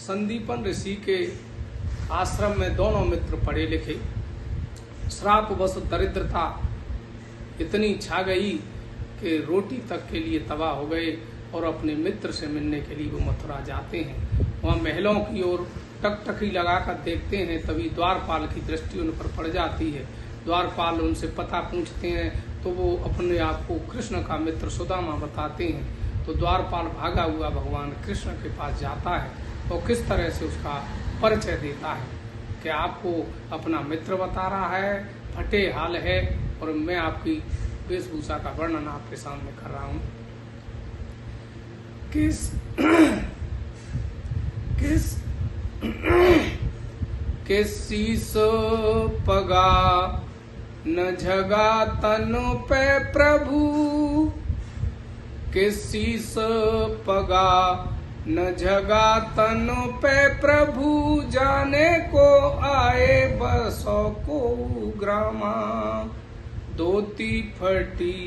संदीपन ऋषि के आश्रम में दोनों मित्र पढ़े लिखे। श्रापवश दरिद्रता इतनी छा गई कि रोटी तक के लिए तबाह हो गए और अपने मित्र से मिलने के लिए वो मथुरा जाते हैं। वहाँ महलों की ओर टकटकी लगाकर देखते हैं, तभी द्वारपाल की दृष्टि उन पर पड़ जाती है। द्वारपाल उनसे पता पूछते हैं तो वो अपने आप को कृष्ण का मित्र सुदामा बताते हैं। तो द्वारपाल भागा हुआ भगवान कृष्ण के पास जाता है और किस तरह से उसका परिचय देता है कि आपको अपना मित्र बता रहा है, फटे हाल है, और मैं आपकी वेशभूषा का वर्णन आपके सामने कर रहा हूँ। किस शीस पगा न झगा तन पे प्रभु, किस शीस पगा न झगा तन पे प्रभु, जाने को आए बसो को ग्रामा। धोती फटी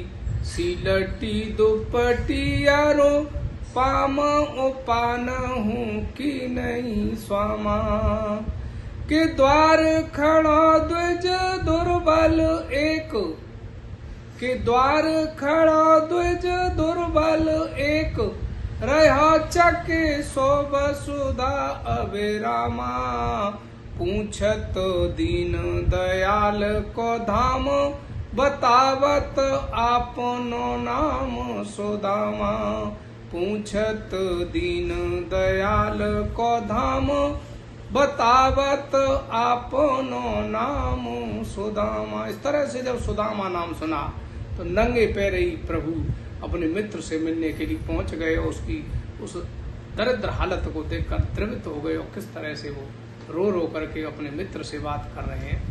सिलटी दुपटी यारो, पाम उपान हूँ कि नहीं स्वामा। के द्वार खड़ा द्विज दुर्बल एक, के द्वार खड़ा द्विज दुर्बल एक, रहा चके सो वसुधा अभिरामा। पूछत दीन दयाल को धाम, बतावत आपनो नाम सुदामा। पूछत दीन दयाल को धाम, बतावत आपनो नाम सुदामा। इस तरह से जब सुदामा नाम सुना तो नंगे पैर ही प्रभु अपने मित्र से मिलने के लिए पहुंच गए और उसकी उस दरिद्र हालत को देखकर द्रवित हो गए और किस तरह से वो रो रो करके अपने मित्र से बात कर रहे हैं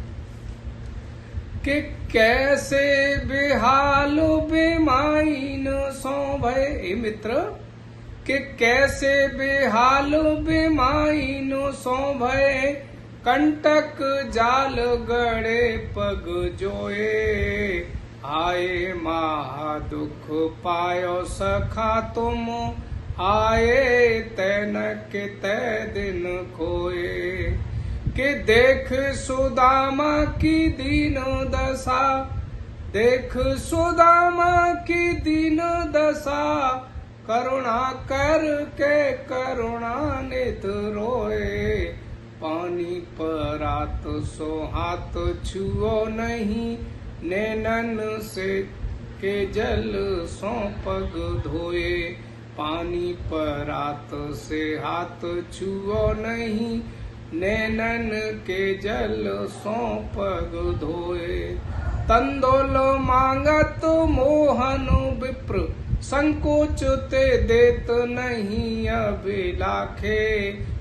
कि कैसे बेहाल बेमाइन सो भय। ए मित्र, कि कैसे बेहाल बेमाइन सो भय, कंटक जाल गड़े पग जोए। आए महा दुख पायो सखा तुम, आए तैन के तै दिन खोए। कि देख सुदामा की दीन दशा, देख सुदामा की दीन दशा, करुणा कर के करुणानित रोए। पानी परात सो हाथ छुओ नहीं, नैनन से के जल सो पग धोए। पानी परात से हाथ छुओ नहीं, नैनन के जल सो पग धोए। तंदोल मांगत मोहन विप्र, संकोच ते देत नहीं अभिलाखे।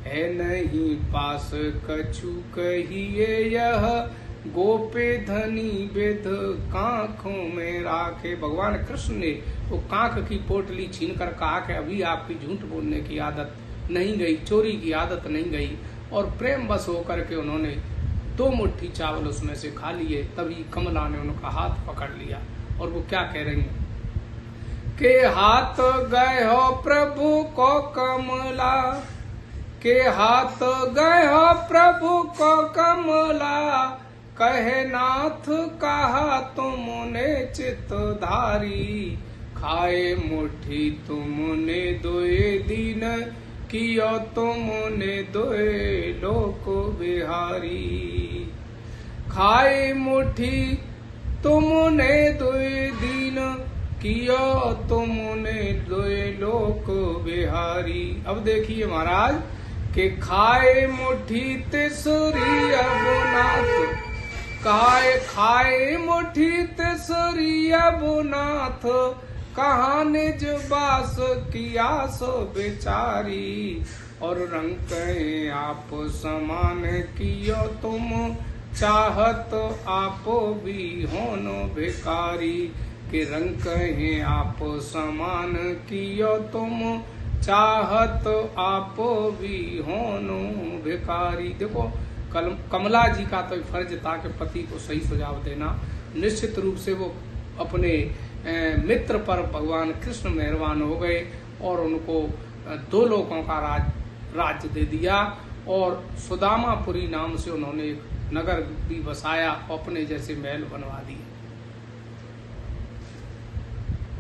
है नहीं पास कछु कहिए यह, गोपे धनी विध कांखों में राखे। भगवान कृष्ण ने वो कांख की पोटली छीनकर कहा कि अभी आपकी झूठ बोलने की आदत नहीं गई, चोरी की आदत नहीं गई। और प्रेम बस होकर के उन्होंने 2 मुट्ठी चावल उसमें से खा लिए। तभी कमला ने उनका हाथ पकड़ लिया और वो क्या कह रही है के हाथ गए हो प्रभु को कमला, के हाथ गए हो प्रभु को कमला। कहे नाथ कहा तुमने चित्तधारी, खाए मुट्ठी तुमने 2 दिन, कियो तुमने 2 लोक बिहारी। खाए मुट्ठी तुमने 2 दिन, कियो तुमने 2 लोक बिहारी। अब देखिए महाराज कि खाए मुट्ठी तीसरी अब नाथ, खाए मुट्ठी तीसरी अब नाथ, कहाँ निज बास किया सो बेचारी। और रंग आप समान कियो तुम, चाहत आपो भी होनो भिकारी। कि रंग कहे आप समान कियो तुम, चाहत आपो भी होनो भिकारी। देखो कमला जी का तो फर्ज था कि पति को सही सुझाव देना। निश्चित रूप से वो अपने मित्र पर भगवान कृष्ण मेहरबान हो गए और उनको 2 लोकों का राज्य दे दिया और सुदामापुरी नाम से उन्होंने एक नगर भी बसाया, अपने जैसे महल बनवा दिए।